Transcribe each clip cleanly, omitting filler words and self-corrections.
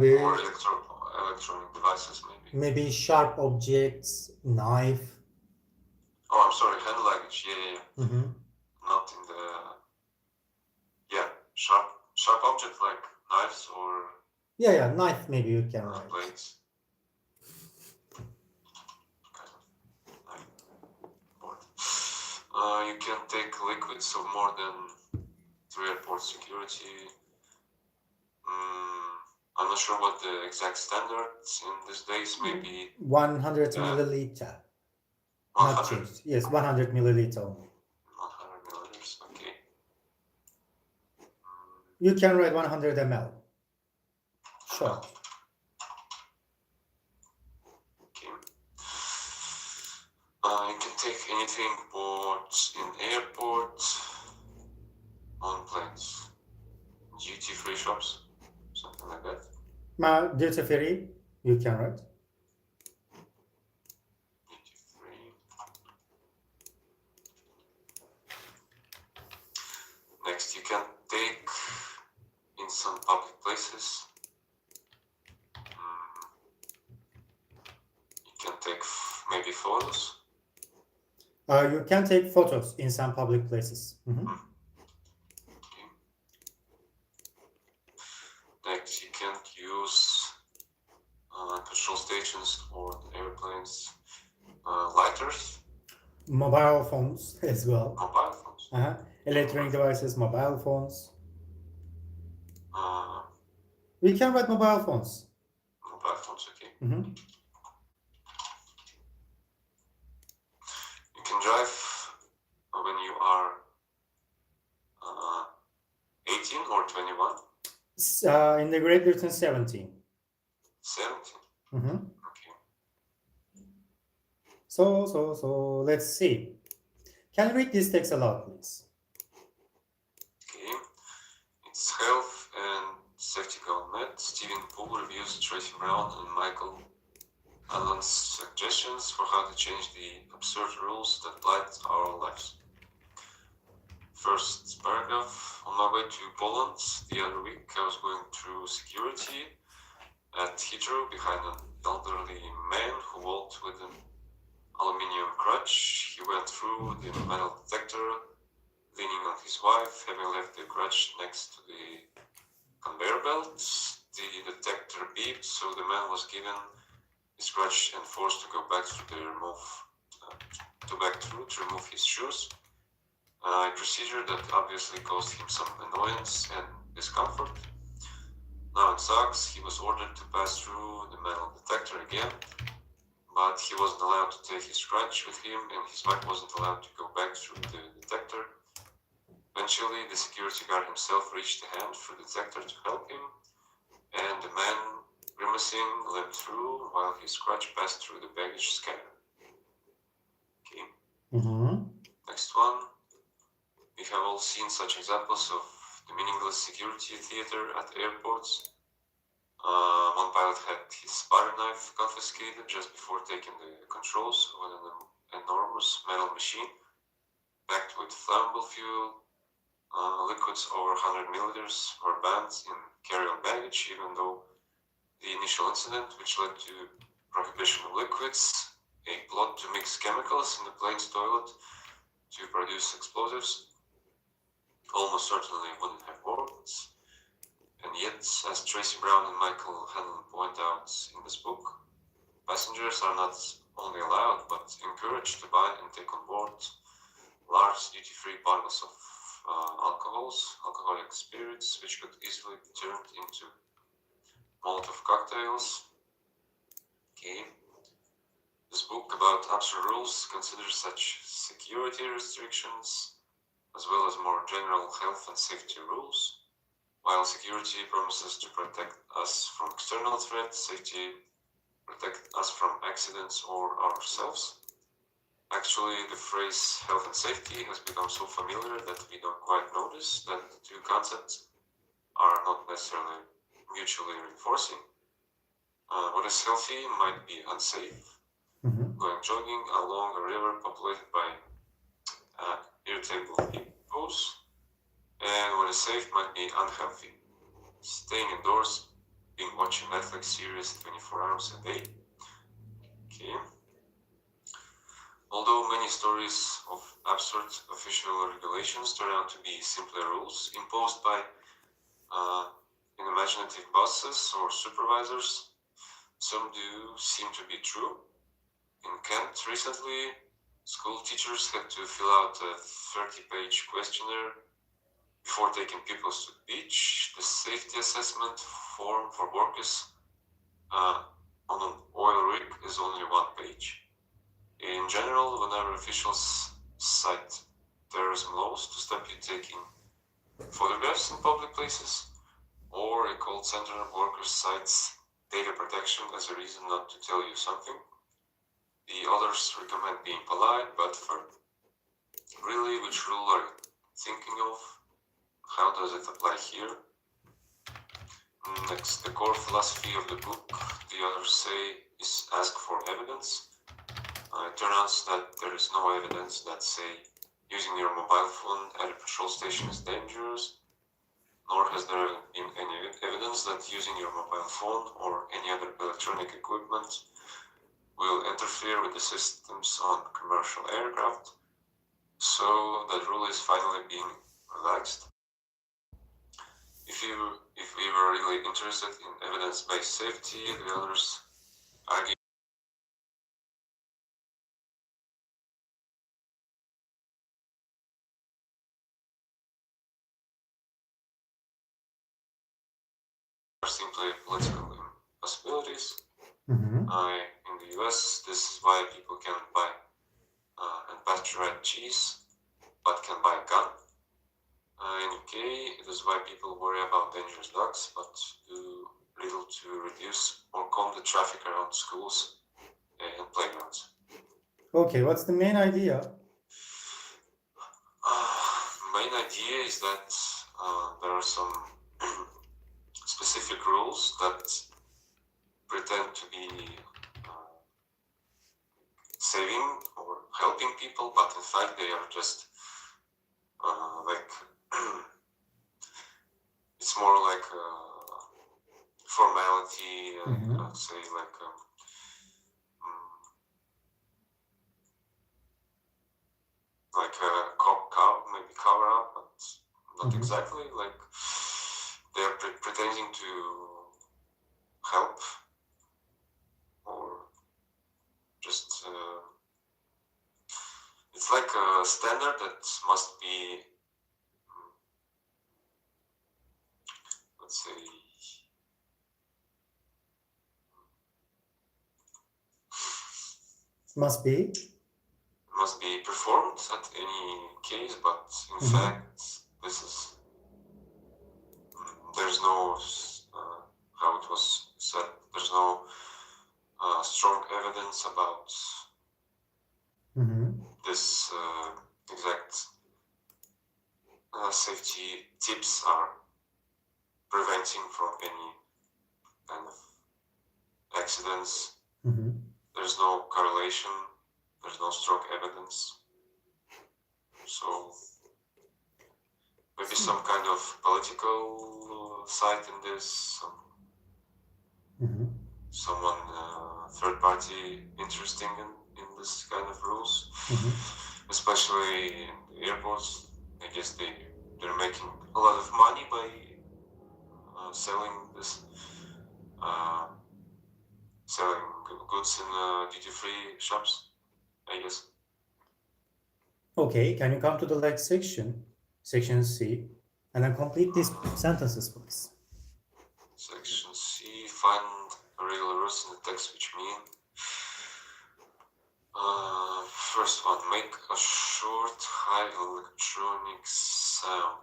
Or electronic devices, maybe. Maybe sharp objects, knife. Oh, I'm sorry, hand luggage. Yeah. Mm-hmm. Not in the. Yeah, sharp object like knives or. Yeah, knife. Maybe you can write. Plates. You can take liquids of more than 3 airport security. I'm not sure what the exact standards in these days. Maybe 100 milliliter. 100. Not changed. Yes, 100 milliliter only. 100 milliliters. Okay. You can write 100 ml. Sure. Okay. You can take anything bought in airports, on planes, duty-free shops, something like that. Duty free, you can write. Duty-free. Next, you can take in some public places. You can take maybe photos. You can take photos in some public places. Mm-hmm. Okay. Next, you can't use petrol stations or airplanes lighters. Mobile phones as well. Mobile phones. Electronic devices, mobile phones. We can write mobile phones. Mobile phones, okay. Mm-hmm. You can drive when you are 18 or 21? In the Great Britain, 17. 17? Mm-hmm. Okay. So let's see. Can you read this text aloud, please? Okay. It's health and safety government. Stephen Poole reviews Tracy Brown and Michael Allen's suggestions for how to change the absurd rules that blight our lives. First paragraph. On my way to Poland the other week, I was going through security at Heathrow behind an elderly man who walked with an aluminium crutch. He went through the metal detector, leaning on his wife, having left the crutch next to the conveyor belt. The detector beeped, so the man was given his crutch and forced to go back through to remove his shoes. A procedure that obviously caused him some annoyance and discomfort. Now it sucks. He was ordered to pass through the metal detector again, but he wasn't allowed to take his crutch with him, and his wife wasn't allowed to go back through the detector. Eventually, the security guard himself reached a hand through the detector to help him, and the man, grimacing, limped through while his crutch passed through the baggage scanner. Okay. Mm-hmm. Next one. We have all seen such examples of the meaningless security theater at airports. One pilot had his butter knife confiscated just before taking the controls of an enormous metal machine packed with flammable fuel. Liquids over 100 milliliters were banned in carry-on baggage, even though the initial incident, which led to prohibition of liquids, a plot to mix chemicals in the plane's toilet to produce explosives, almost certainly wouldn't have worked. And yet, as Tracy Brown and Michael Hanlon point out in this book, passengers are not only allowed but encouraged to buy and take on board large duty-free bottles of alcoholic spirits, which could easily be turned into Molotov cocktails. Okay. This book about absurd rules considers such security restrictions as well as more general health and safety rules. While security promises to protect us from external threats, safety protect us from accidents or ourselves. Actually, the phrase health and safety has become so familiar that we don't quite notice that the two concepts are not necessarily mutually reinforcing. What is healthy might be unsafe. Mm-hmm. Going jogging along a river populated by irritable hippos, and what is safe might be unhealthy. Staying indoors being watching Netflix series 24 hours a day. Okay. Although many stories of absurd official regulations turn out to be simpler rules imposed by unimaginative bosses or supervisors, some do seem to be true. In Kent recently, school teachers had to fill out a 30-page questionnaire before taking pupils to the beach. The safety assessment form for workers on an oil rig is only 1 page. In general, whenever officials cite terrorism laws to stop you taking photographs in public places, or a call center worker cites data protection as a reason not to tell you something, the others recommend being polite but firm. Really, which rule are you thinking of? How does it apply here? Next, the core philosophy of the book, the others say, is ask for evidence. It turns out that there is no evidence that say using your mobile phone at a patrol station is dangerous, nor has there been any evidence that using your mobile phone or any other electronic equipment will interfere with the systems on commercial aircraft, so that rule is finally being relaxed. If we were really interested in evidence-based safety, the others argue are simply political impossibilities. In the US, this is why people can buy unpasteurized cheese, but can buy a gun. In UK, it is why people worry about dangerous dogs, but do little to reduce or calm the traffic around schools and playgrounds. Okay, what's the main idea? Main idea is that there are some specific rules that pretend to be saving or helping people, but in fact they are just it's more like a formality and I'd say like a maybe cover up, but not exactly. Like they are pretending to help or just it's like a standard that must be, let's say, Must be performed at any case, but in fact this is there's no how it was said, there's no strong evidence about this exact safety tips are preventing from any kind of accidents. There's no correlation, there's no strong evidence. So maybe some kind of political side in this, someone third party interesting in this kind of rules, especially in the airports. I guess they're making a lot of money by selling this selling goods in duty-free shops, I guess. Okay, can you come to the next section, section C, and then complete these sentences, please. Section C, find regular words in the text which mean. First one, make a short high electronic sound.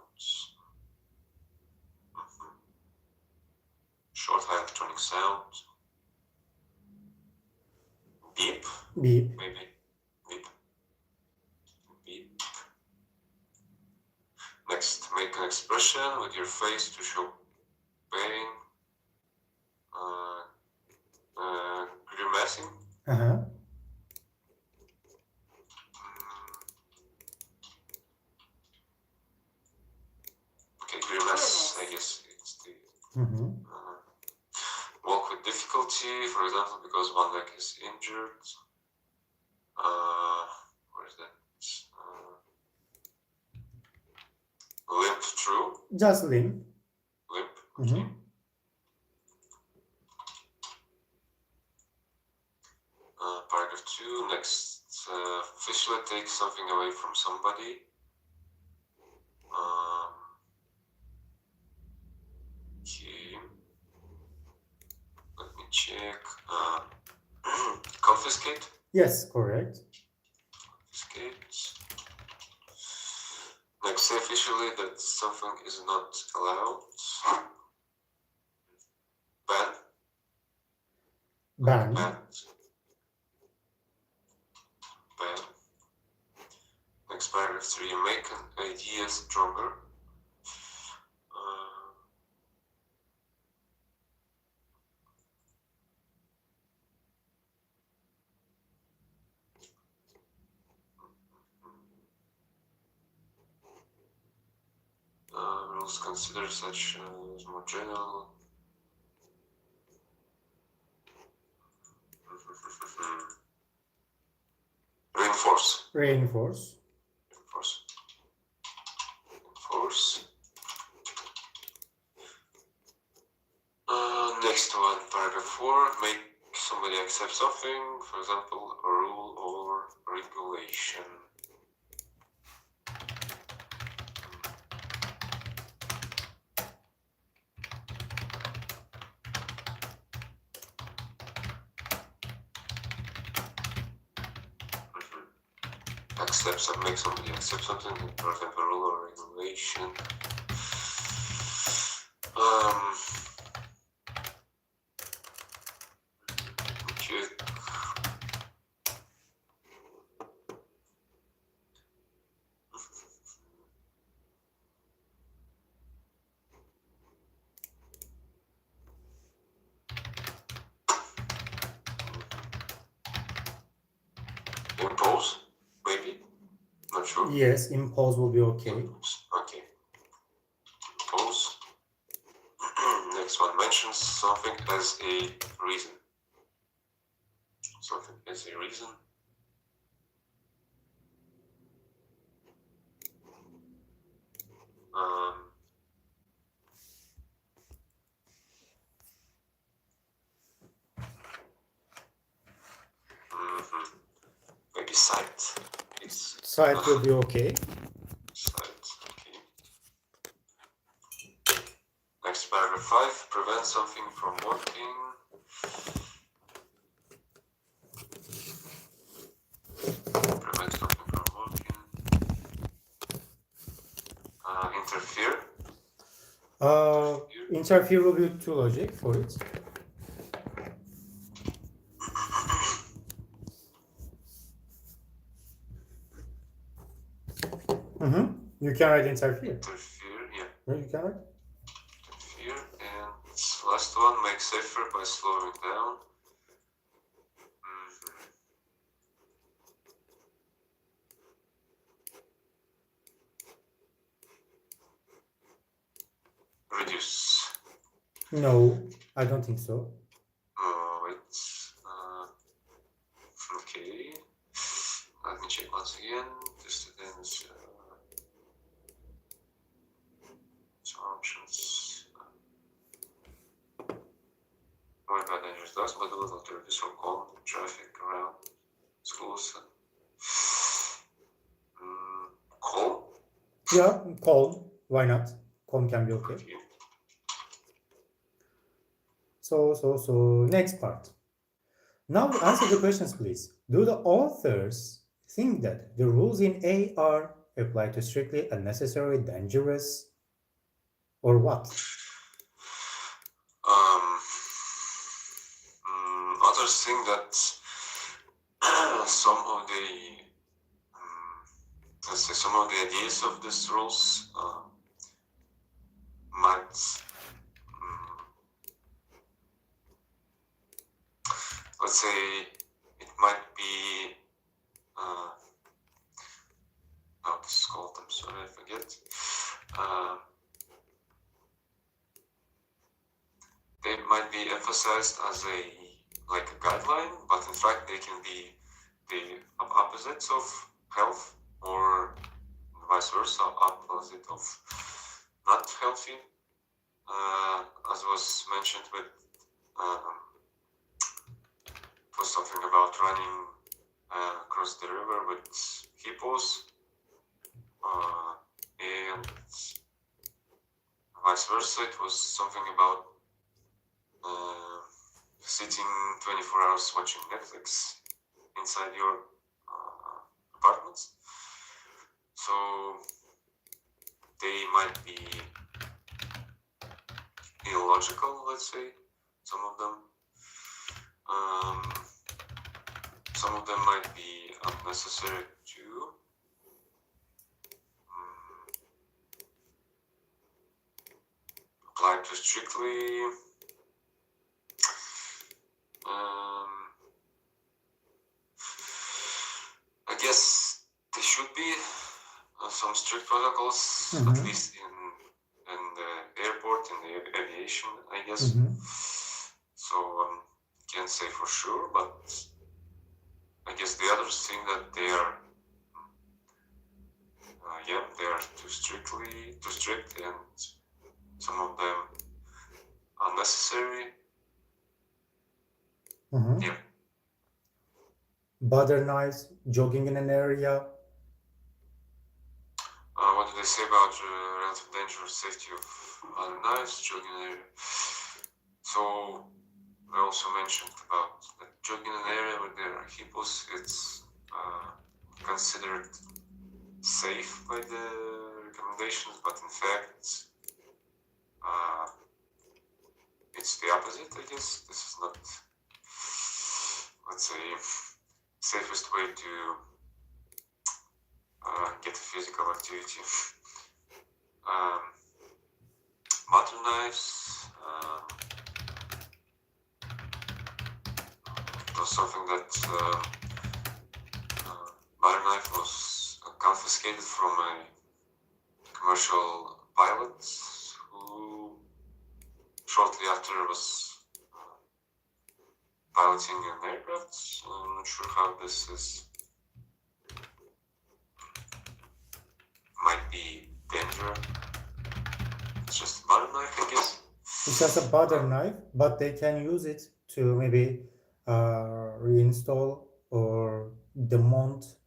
Short high electronic sound. Beep. Beep. Maybe. Beep. Beep. Next, make an expression with your face to show pain. Grimacing. Okay, grimace, I guess it's the difficulty, for example, because one leg is injured. Where is that? Limp through. Just limp. Limp. Okay. Paragraph 2. Next, officially take something away from somebody. Okay. Let me check. Confiscate. Yes, correct. Confiscate. Next, say officially that something is not allowed. Ban. Ban. Ban. Ban. Next, paragraph 3. Make an idea stronger. Rules consider such as more general. Reinforce. Reinforce. Reinforce. Reinforce. Next one, paragraph 4. Make somebody accept something, for example, a rule or regulation. Accept, make somebody accept something, for example, rule or regulation. Check. Impose, maybe. Not sure. Yes, impose will be okay. Okay. Impose. Next one mentions something as a reason. Something as a reason. Maybe cite. Cite will be okay. Cite, okay. Next, paragraph 5. Prevent something from working. Prevent something from working. Interfere. Interfere will be too logic for it. You can write interfere. Interfere, yeah. No, you can write. Interfere, and last one, make safer by slowing down. Reduce. No, I don't think so. Wait. Okay. Let me check once again. The students. Options. More about dangerous dogs, but little to reduce or calm traffic around schools. Calm? Yeah, calm. Why not? Calm can be okay. So next part. Now answer the questions, please. Do the authors think that the rules in A are applied to strictly unnecessary, dangerous, or what? Others think that some of the let's say some of the ideas of these rules might let's say it might be how this is called, I'm sorry, I forget. they might be emphasized as a guideline, but in fact they can be the opposites of health, or vice versa, opposite of not healthy, as was mentioned with it was something about running across the river with hippos, and vice versa, it was something about sitting 24 hours watching Netflix inside your apartments. So they might be illogical, let's say, some of them. Some of them might be unnecessary too. Applied too strictly. I guess there should be some strict protocols, at least in the airport, in the aviation, I guess. So can't say for sure, but I guess the others think that they are too strict, and some of them unnecessary. Yeah. Butter knives, jogging in an area. What do they say about relative danger or safety of butter knives, jogging in an area? So I also mentioned about that jogging in an area where there are hippos, it's considered safe by the recommendations, but in fact it's the opposite, I guess. This is not, let's say, safest way to get physical activity. Butter knives, it was something that butter knife was confiscated from a commercial pilot who shortly after was piloting an aircraft. So I'm not sure how this might be danger. It's just a butter knife, I guess. It's just a butter knife, but they can use it to maybe reinstall or demount,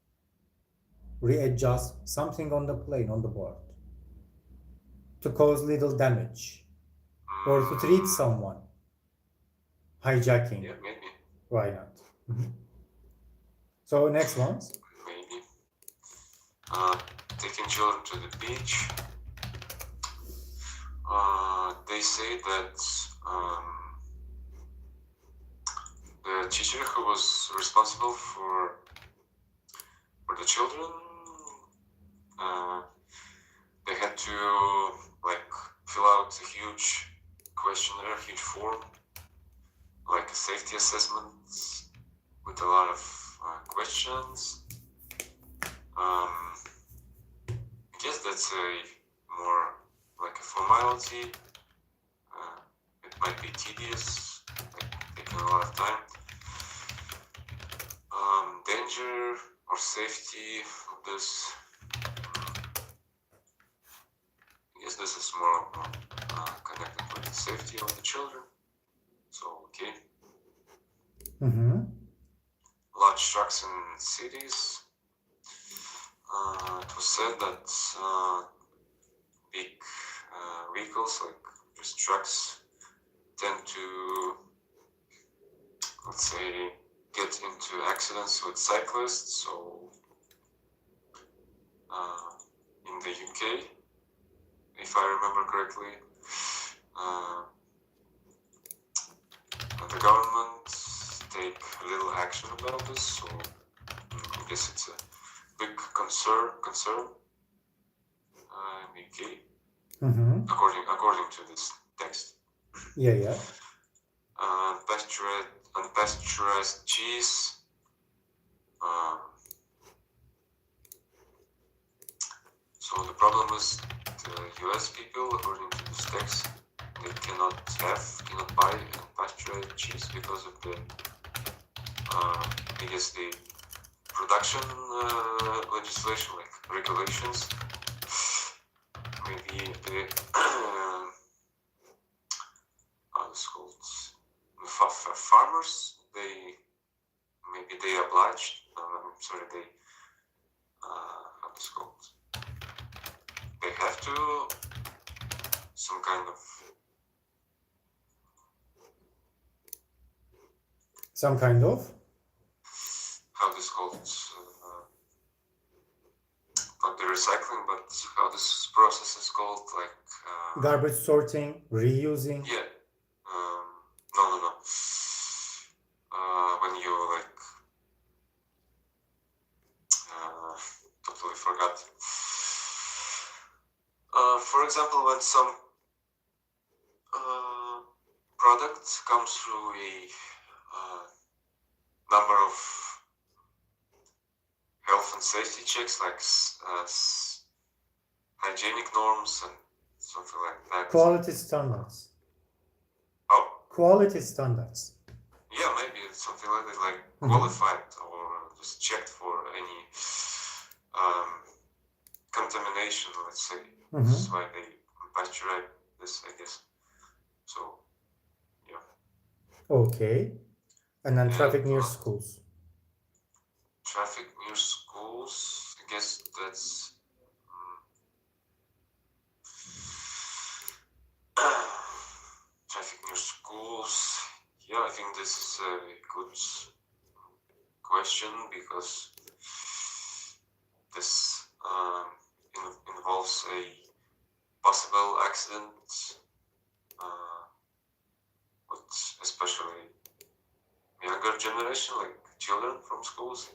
readjust something on the plane, on the board, to cause little damage, or to treat someone. Hijacking. Yeah, maybe. Why not? So next ones. Maybe. Taking children to the beach. They say that the teacher who was responsible for the children, they had to fill out a huge questionnaire, huge form, like a safety assessment with a lot of questions. I guess that's a more like a formality. It might be tedious, taking a lot of time. Danger or safety of this, I guess this is more connected with the safety of the children. So, okay. Large trucks in cities. It was said that big vehicles like these trucks tend to, let's say, get into accidents with cyclists. So in the UK, if I remember correctly, the government take little action about this. So I guess it's a big concern in the UK, according to this text. Yeah. Unpasteurized cheese. So the problem is the US people, according to this text, they cannot buy unpasteurized cheese because of the, I guess, the production legislation, like regulations. Maybe the how it's called, farmers, they obliged. I'm sorry, they how it's called. They have to some kind of how this called, not the recycling, but how this process is called, like garbage sorting, reusing. Yeah. No. When you like totally forgot. For example, when some product comes through a number of health and safety checks, like hygienic norms and something like that. Quality standards. Oh, Quality standards. yeah, maybe it's something like that, like qualified or just checked for any contamination, let's say. That's why they pasteurize this, I guess. So, yeah. Okay. And then traffic near schools. Traffic near schools, I guess that's traffic near schools. Yeah, I think this is a good question because this involves a possible accident, with especially younger generation, like children from schools.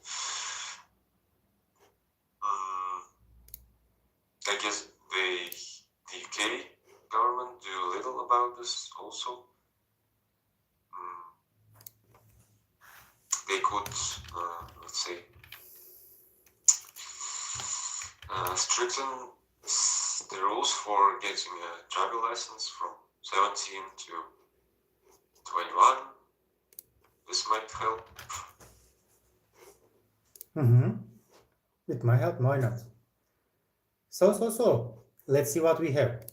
I guess the UK government do little about this also. They could, let's say, strengthen the rules for getting a driver license from 17 to 21. This might help. It might help, why not? So, let's see what we have.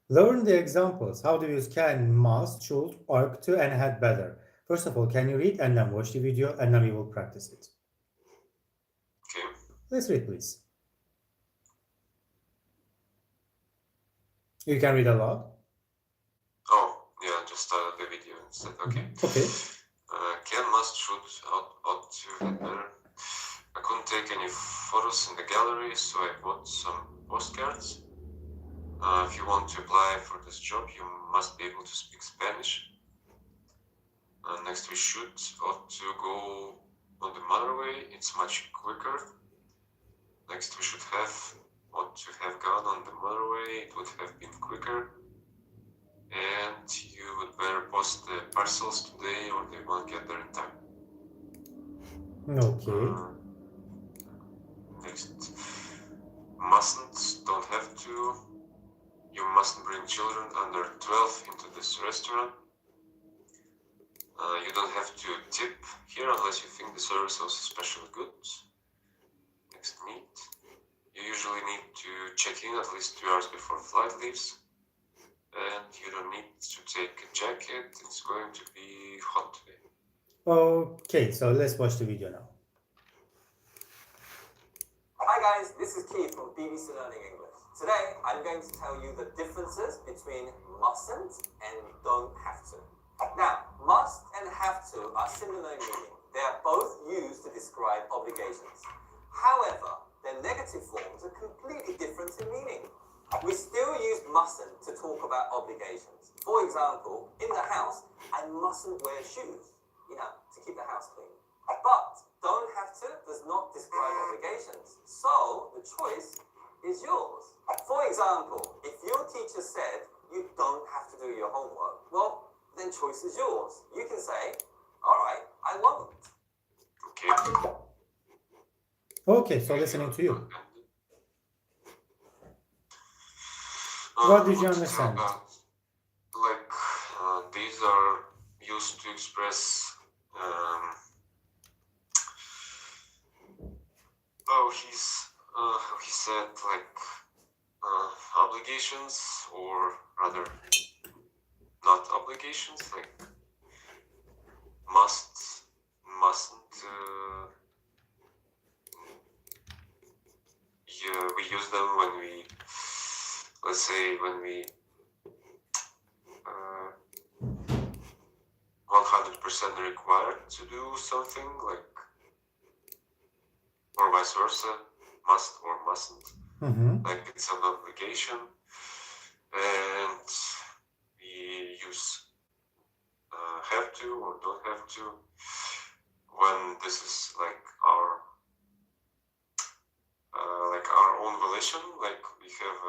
Learn the examples. How to use can, must, should, ought to, and had better. First of all, can you read and then watch the video and then we will practice it. Okay. Let's read, please. You can read aloud. Oh, yeah, just the video instead. Okay. Okay. Can, must, should, ought to, had better. I couldn't take any photos in the gallery, so I bought some postcards. If you want to apply for this job, you must be able to speak Spanish. Next, we ought to go on the motorway. It's much quicker. Next, we ought to have gone on the motorway. It would have been quicker. And you would better post the parcels today or they won't get there in time. Okay. Next, mustn't, don't have to. You mustn't bring children under 12 into this restaurant. You don't have to tip here unless you think the service was especially good. Next, need. You usually need to check in at least 2 hours before flight leaves. And you don't need to take a jacket. It's going to be hot today. Okay, so let's watch the video now. Hi guys, this is Keith from BBC Learning English. Today I'm going to tell you the differences between mustn't and don't have to. Now, must and have to are similar in meaning. They are both used to describe obligations. However, their negative forms are completely different in meaning. We still use mustn't to talk about obligations. For example, in the house, I mustn't wear shoes, to keep the house clean. But don't have to does not describe obligations. So the choice is yours. For example, if your teacher said you don't have to do your homework, well, then choice is yours. You can say, all right, I won't. Okay. Okay, so listening to you. What did you understand? used to express how he said, like obligations, or rather not obligations, like mustn't. Yeah, we use them when we, let's say, when we 100% required to do something, like, or vice versa, must or mustn't. Like it's an obligation, and we use have to or don't have to when this is like our own volition, like we have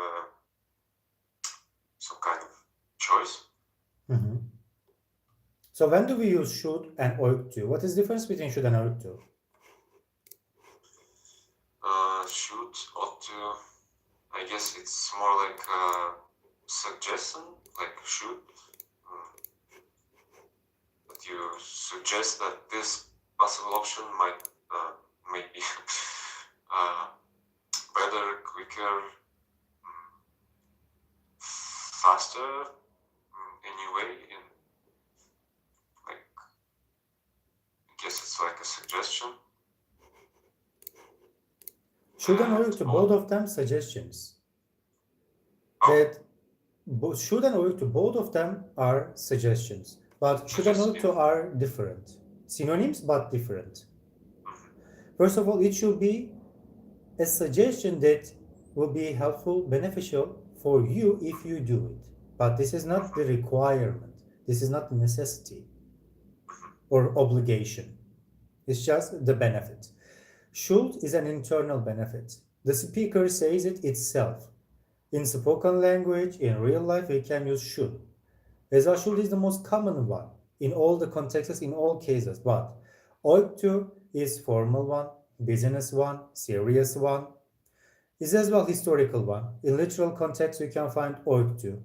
some kind of choice. So when do we use should and ought to? What is the difference between should and ought to? Should, ought to, I guess it's more like a suggestion, like should. But you suggest that this possible option might be better, quicker, faster, anyway. In like, I guess it's like a suggestion. Should and ought to, both of them suggestions. That should and ought to, both of them are suggestions. But should and ought to are different. Synonyms, but different. First of all, it should be a suggestion that will be helpful, beneficial for you if you do it. But this is not the requirement. This is not the necessity or obligation. It's just the benefit. Should is an internal benefit. The speaker says it itself. In spoken language, in real life, we can use should. As well, should is the most common one in all the contexts, in all cases. But ought to is formal one, business one, serious one. Is as well historical one. In literal context, we can find ought to.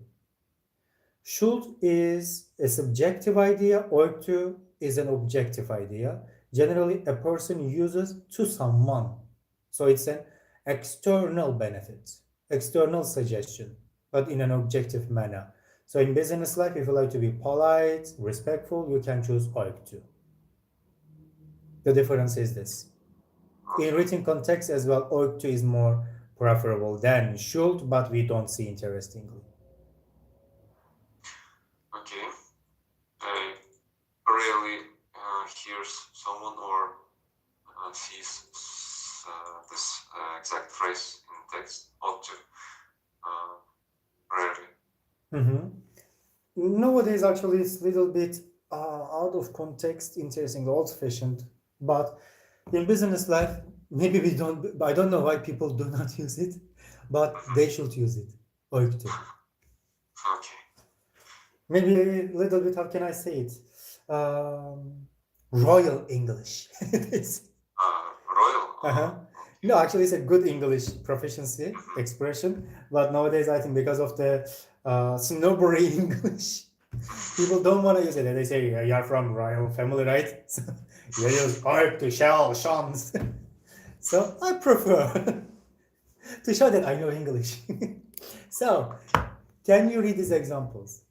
Should is a subjective idea, ought to is an objective idea. Generally, a person uses to someone. So it's an external benefit, external suggestion, but in an objective manner. So in business life, if you like to be polite, respectful, you can choose ought to. The difference is this. In written context as well, ought to is more preferable than should, but we don't see interestingly. Okay. I rarely hears someone or sees this exact phrase in text, ought to. Rarely. Nowadays, actually, it's a little bit out of context, interesting, old-fashioned. But in business life, maybe we don't. I don't know why people do not use it, but they should use it. Ought to. Okay. Maybe a little bit. How can I say it? Royal English. Royal? No, actually, it's a good English proficiency expression. But nowadays, I think because of the snobbery English, people don't want to use it. They say, you're from royal family, right? So you use ought to, shall, shans. So I prefer to show that I know English. So, can you read these examples?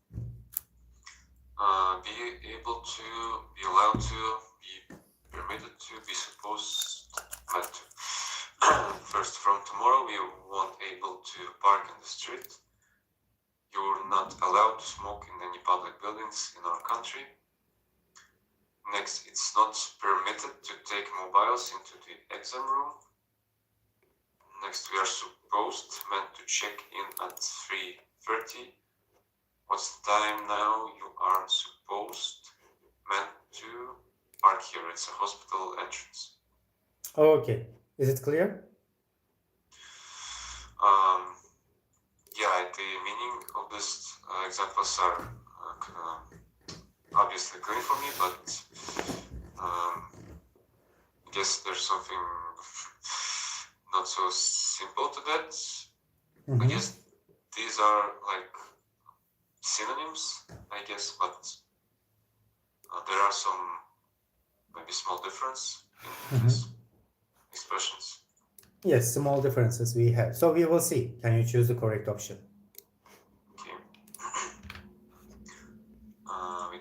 Be able to, be allowed to, be permitted to, be supposed, meant to. First, from tomorrow, we won't able to park in the street. You're not allowed to smoke in any public buildings in our country. Next, it's not permitted to take mobiles into the exam room. Next, we are supposed, meant to check in at 3:30. What's the time now? You are supposed, meant to park here. It's a hospital entrance. Okay. Is it clear? Yeah, the meaning of these examples are obviously clear for me, but I guess there's something not so simple to that. I guess these are like synonyms, I guess, but There are some maybe small difference in these expressions. Yes, small differences we have. So we will see. Can you choose the correct option? Okay. We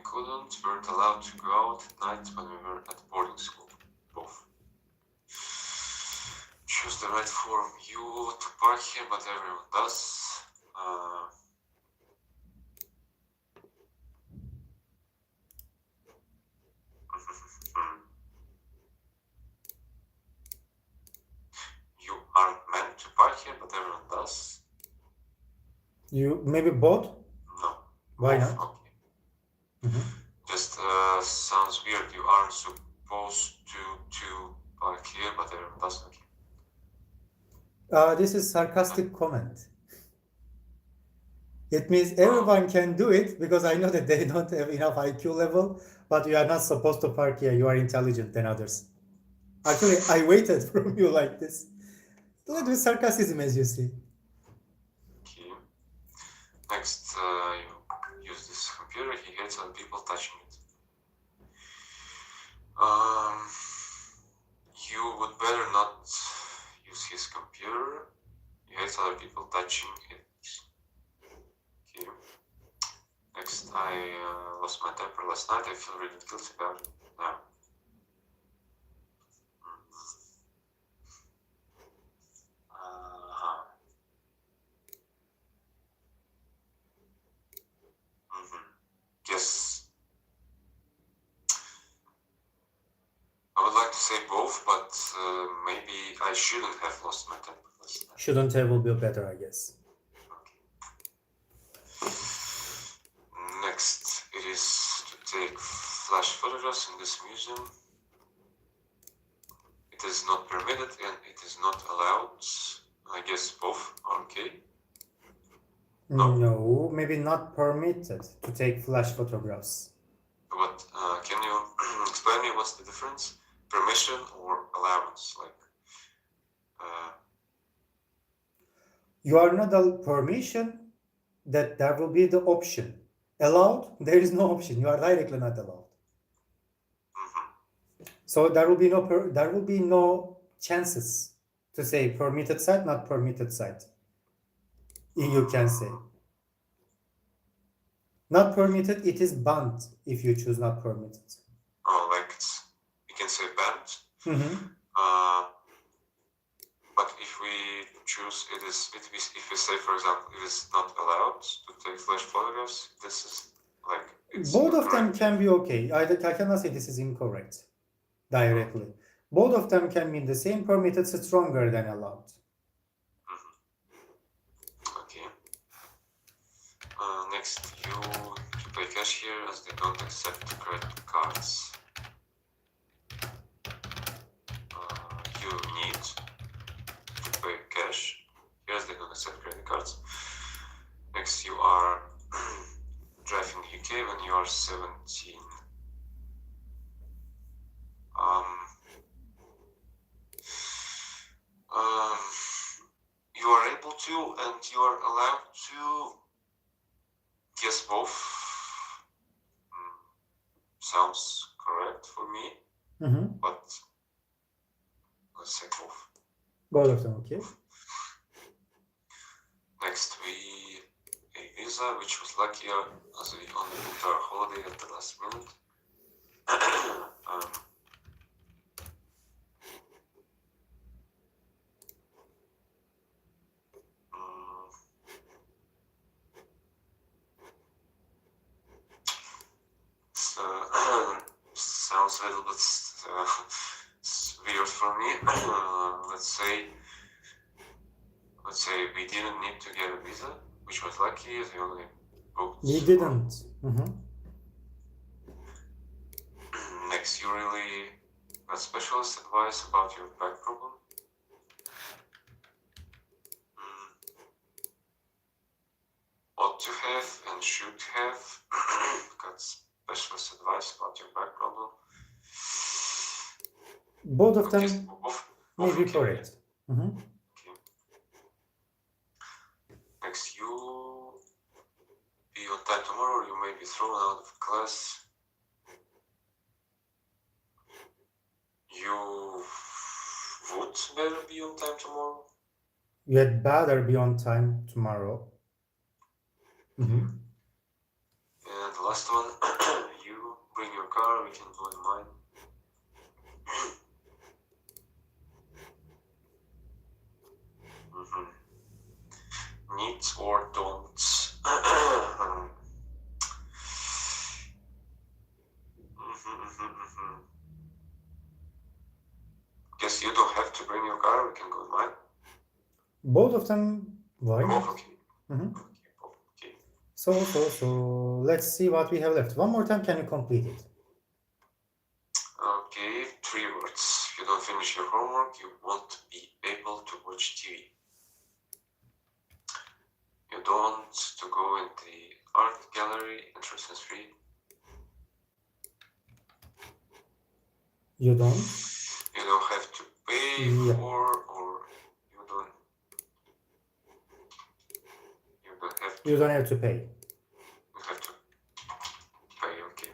weren't allowed to go out at night when we were at boarding school. Both. Choose the right form. You to park here, but everyone does. You aren't meant to park here, but everyone does. You maybe both? No. Why Both, not? okay. Just sounds weird. You aren't supposed to park here, but everyone does. Okay. This is sarcastic comment. It means everyone can do it because I know that they don't have enough IQ level, but you are not supposed to park here. You are intelligent than others. Actually, I waited from you like this. A little bit sarcasm, as you see. Okay. Next, you use this computer. He hates other people touching it. You would better not use his computer. He hates other people touching it. Okay. Next, I lost my temper last night. I feel really guilty about it now. Yes. I would like to say both, but maybe I shouldn't have lost my temper last night. Shouldn't have will be better, I guess. Okay. Next, it is to take flash photographs in this museum. It is not permitted and it is not allowed. I guess both are okay. No, maybe not permitted to take flash photographs. But can you explain me what's the difference? Permission or allowance? Like, You are not allowed permission, that there will be the option. Allowed, there is no option. You are directly not allowed. So there will be no chances to say permitted site, not permitted site. You can say. Not permitted, it is banned if you choose not permitted. oh, like you can say banned. But if we choose if we say, for example, it is not allowed to take flash photographs, this is like it's Both of them correct. can be okay. I cannot say this is incorrect directly. Both of them can mean the same. Permitted is stronger than allowed. Okay. Next, you to pay cash here as they don't accept credit cards. You need to pay cash here as they don't accept credit cards. Next, you are driving the UK when you are 17. You are able to and you are allowed to. Yes, both sounds correct for me, but let's say both. Both of them, okay. Next, a visa, which was luckier as we only booked our holiday at the last minute. Sounds a little bit weird for me. Let's say we didn't need to get a visa, which was lucky as we only booked. We didn't. Next, you really got specialist advice about your back problem. Ought to have and should have got specialist advice about your back problem. Both of them Yes, may be okay. correct. Okay. Next, you be on time tomorrow, or you may be thrown out of class. would better be on time tomorrow. You had better be on time tomorrow. Mhm. And the last one, you bring your car, we can do in mine. Needs or don'ts. Guess you don't have to bring your car, we can go in mine. Both of them, why Both, not? okay. Mhm. Okay. So, let's see what we have left. One more time, can you complete it? Okay, 3 words. If you don't finish your homework, you won't be able to watch TV. You don't want to go in the art gallery, entrance is free. You don't? You don't have to pay Yeah. for, or you don't have to. You don't have to pay. You have to pay, okay.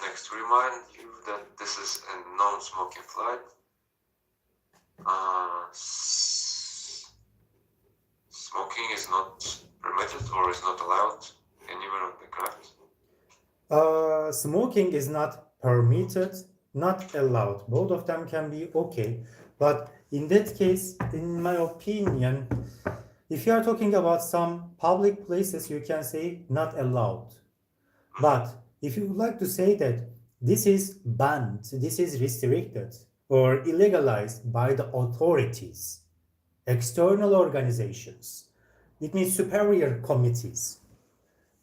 Next, remind you that this is a non-smoking flight. Smoking is not permitted or is not allowed anywhere on the craft. Smoking is not permitted, not allowed. Both of them can be okay. But in that case, in my opinion, if you are talking about some public places, you can say not allowed. But if you would like to say that this is banned, this is restricted or illegalized by the authorities, external organizations, it means superior committees,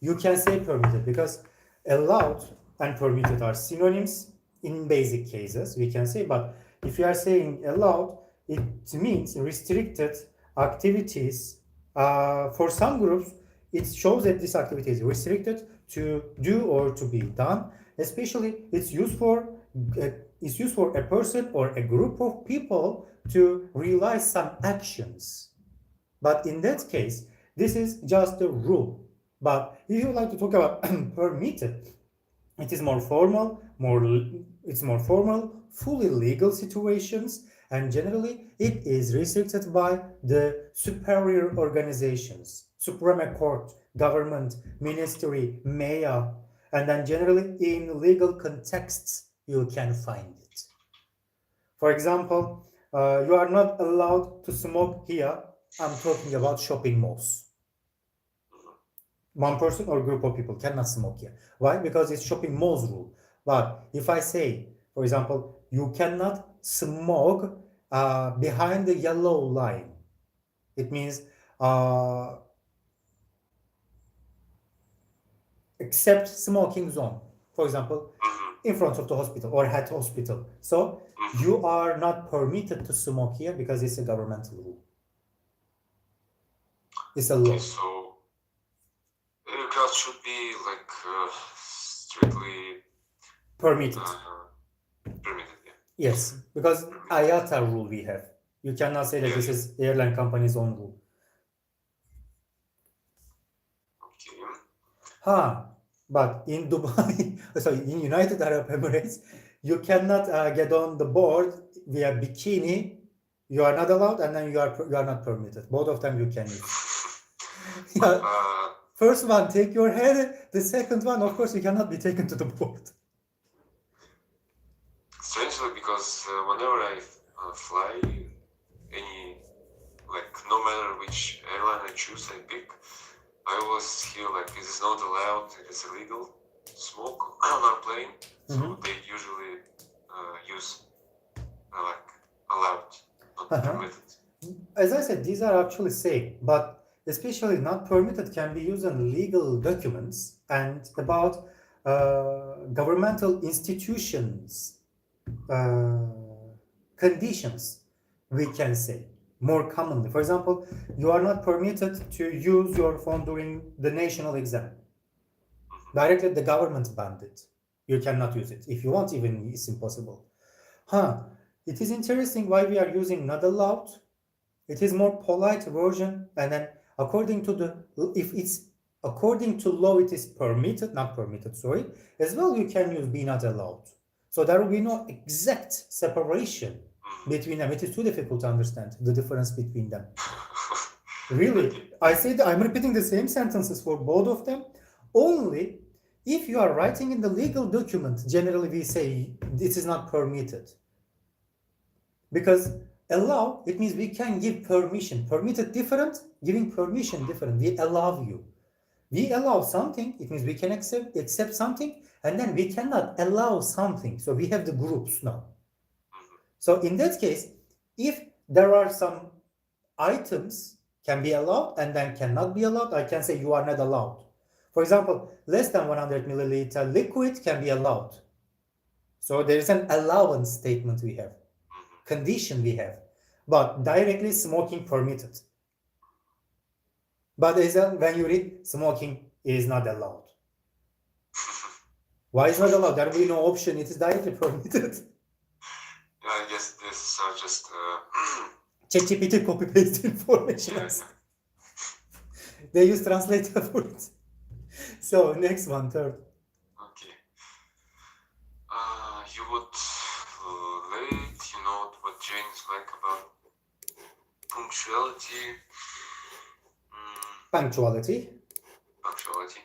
you can say permitted, because allowed and permitted are synonyms in basic cases, we can say. But if you are saying allowed, it means restricted activities. For some groups, it shows that this activity is restricted to do or to be done. Especially, it's used for a person or a group of people to realize some actions. But in that case, this is just a rule. But if you like to talk about permitted, it is more formal, fully legal situations, and generally it is restricted by the superior organizations, Supreme Court, government, ministry, mayor, and then generally in legal contexts you can find it. For example, you are not allowed to smoke here. I'm talking about shopping malls. One person or group of people cannot smoke here. Why? Because it's shopping malls rule. But if I say, for example, you cannot smoke behind the yellow line, it means except smoking zone. For example, in front of the hospital or at hospital. So you are not permitted to smoke here because it's a governmental rule. It's a law. Okay, so that should be like strictly Permitted. Permitted, yeah. Yes, because IATA rule we have. You cannot say that this is airline company's own rule. Okay. But in Dubai, sorry, in United Arab Emirates, you cannot get on the board via bikini. You are not allowed, and then you are not permitted. Both of them you can use. Yeah. First one, take your head. The second one, of course, you cannot be taken to the board. Strangely, because whenever I fly, no matter which airline I choose, I pick, I always hear like it is not allowed, it is illegal to smoke on our plane. So they usually use allowed, not permitted. As I said, these are actually safe, but especially not permitted can be used in legal documents and about governmental institutions conditions, we can say more commonly. For example, you are not permitted to use your phone during the national exam. Directly, the government banned it. You cannot use it. If you want, even it's impossible. It is interesting why we are using not allowed. It is more polite version, and then according to law, it is permitted, not permitted, sorry. As well, you can use be not allowed. So there will be no exact separation Mhm. between them. It is too difficult to understand the difference between them. Really, I said I'm repeating the same sentences for both of them. Only if you are writing in the legal document, generally we say this is not permitted. Because allow, it means we can give permission. Permitted different, giving permission different. We allow you. We allow something, it means we can accept something, and then we cannot allow something. So we have the groups now. So in that case, if there are some items can be allowed and then cannot be allowed, I can say you are not allowed. For example, less than 100 milliliter liquid can be allowed. So there is an allowance statement we have, condition we have, but directly smoking permitted. But when you read smoking is not allowed. Why is not allowed? There will be no option. It is directly permitted. Yeah, I guess this are just ChatGPT copy paste information. yes. They use translator for it. So next one, third. Okay. You would late. You know what Jane is like about punctuality. Punctuality. Punctuality.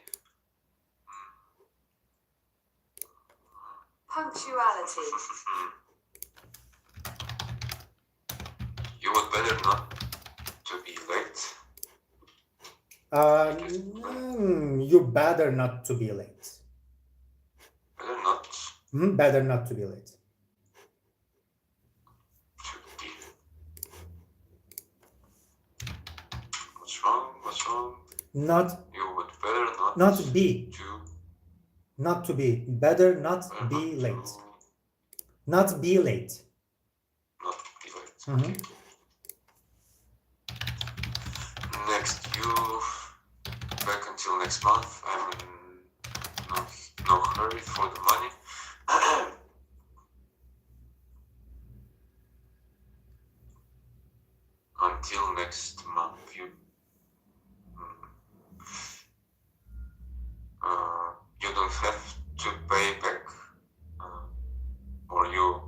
Punctuality. You would better not to be late. You better not to be late. Better not Better not to be late. to be. What's wrong? What's wrong? Not You would better not. not be. To. Not to be. Better not Better be not late. to- Not be late. Not be late. Mhm. Okay. Next, you back until next month. I'm in no hurry for the money. Until next month, you don't have to pay back, or you,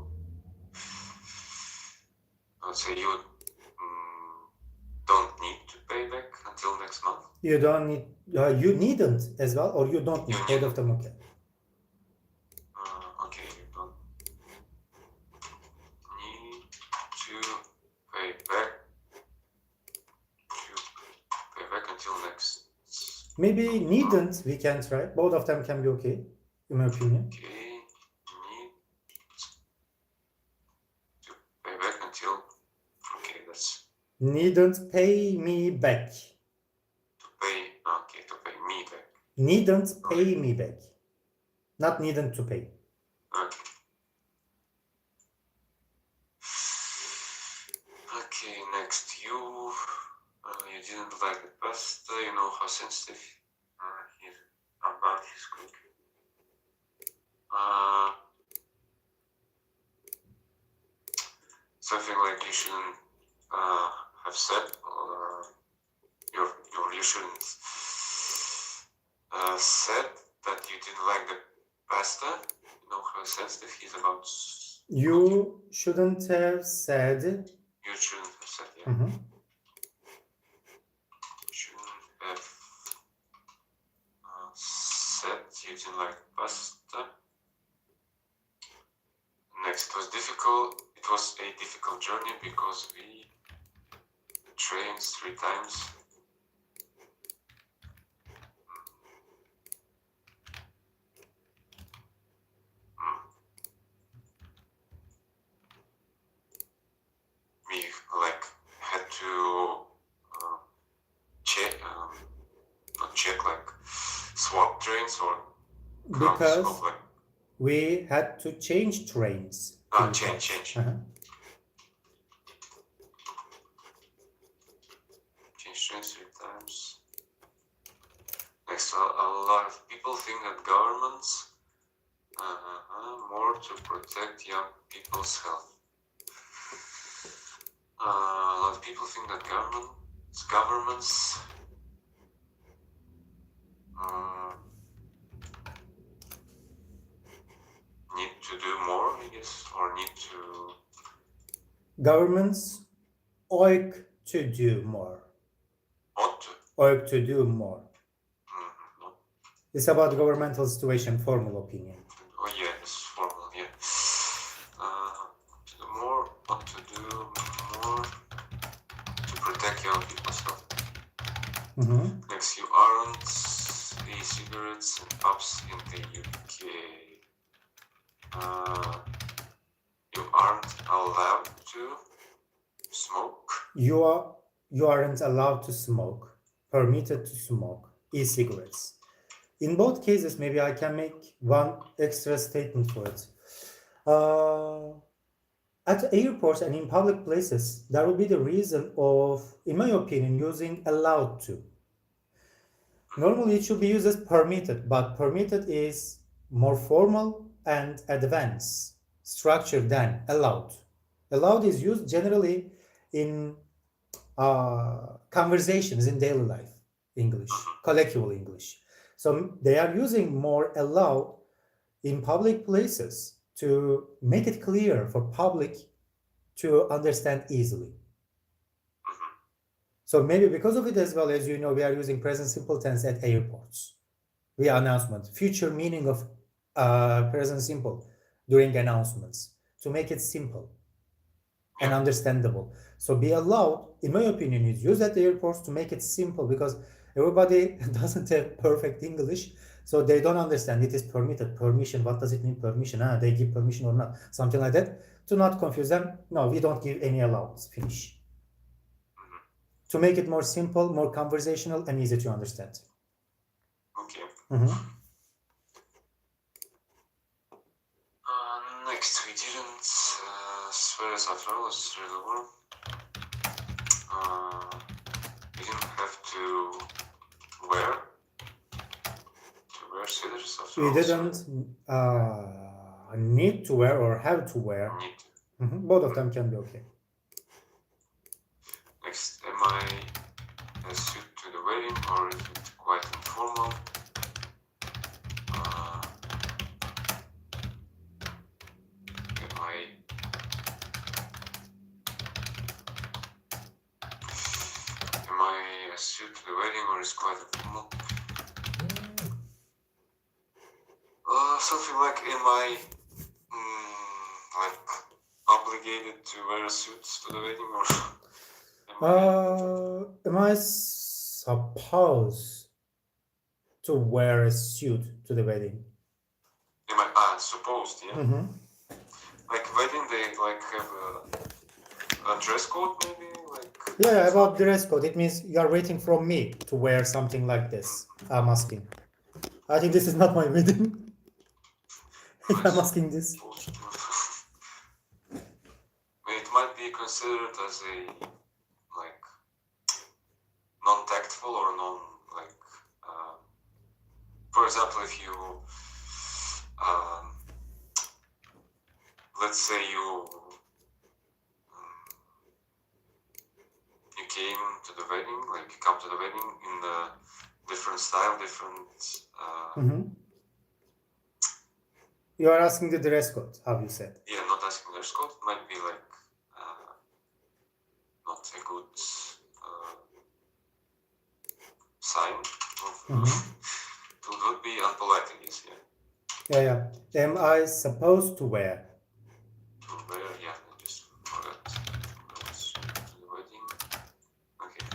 let's say you don't need to pay back until next month. You don't need. You needn't as well, or you don't need. You Both of them okay. Okay, you don't need to pay back. To pay back until next. Maybe needn't. We can try. Both of them can be okay, in my opinion. Okay, need to pay back until. Okay, that's Needn't pay me back. to pay. Okay, to pay me back. Needn't pay me back. Not needn't to pay. Okay. Okay, next you didn't like the pasta. You know how sensitive he's about his cooking. Something like you shouldn't have said. You shouldn't said that you didn't like the pasta. You know how sensitive he's about. You shouldn't have said. You shouldn't have said. Yeah. Mhm. Shouldn't have said you didn't like pasta. Next, it was difficult. It was a difficult journey because we trained 3 times. We had to swap trains or Because of we had to change trains. change Uh-huh. change trains 3 times. Next, a lot of people think that governments more to protect young people's health. A lot of people think that governments need to do more I guess, or need to. Governments ought to do more. Ought to. Ought to do more. No. It's about governmental situation, formal opinion. Oh yeah, it's formal. Yeah. To do more. Ought to do more to protect young people's health. Next, you aren't e-cigarettes and pubs in the UK. You aren't allowed to smoke. You aren't allowed to smoke, permitted to smoke e-cigarettes. In both cases, maybe I can make one extra statement for it. At airports and in public places, that would be the reason of, in my opinion, using allowed to. Normally, it should be used as permitted, but permitted is more formal and advanced structure than allowed. Allowed is used generally in conversations in daily life English, colloquial English. So they are using more allowed in public places to make it clear for public to understand easily. So maybe because of it as well, as you know, we are using present simple tense at airports. Via announcement, future meaning of present simple during announcements to make it simple and understandable. So be allowed, in my opinion, is used at the airports to make it simple because everybody doesn't have perfect English, so they don't understand. It is permitted, permission. What does it mean, permission? They give permission or not? Something like that. To not confuse them, no, we don't give any allowance. Finish. To make it more simple, more conversational, and easy to understand. Okay. Next, we didn't swear as after all, it's really warm. We didn't have to wear sweaters after all. We didn't need to wear or have to wear. Need to. Both of them can be okay. Next, am I a suit to the wedding or is it quite informal? Am I a suit to the wedding or is it quite informal? Something like, am I like obligated to wear a suit to the wedding or? Am I supposed to wear a suit to the wedding? Am I supposed? Yeah. Like wedding, they like have a dress code, maybe. Like. Yeah, about dress code. It means you are waiting from me to wear something like this. I'm asking. I think this is not my wedding. If I'm asking this. It might be considered as a like non-tactful or non-like. For example, if you let's say you came to the wedding, like you come to the wedding in a different style, different. You are asking the dress code, how you said. Yeah, not asking the dress code might be like not a good sign. It would be unpolite, I guess. Yeah. Am I supposed to wear? To wear, yeah. I just forgot. To the wedding. Okay.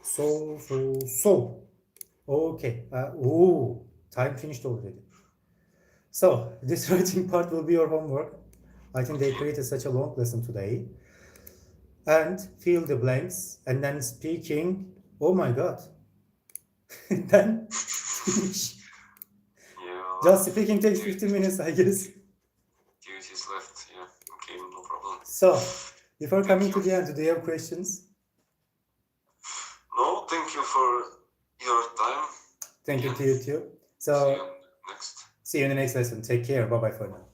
So. Okay. Time finished already. So this writing part will be your homework. I think they created such a long lesson today. And fill the blanks and then speaking. Oh my God. Then finish. Yeah. Just speaking takes 15 minutes, I guess. Duties left, yeah. Okay, no problem. So, before coming to the end, do you have questions? No, thank you for your time. Thank you to you too. So, See you next. see you in the next lesson. Take care. Bye-bye for now.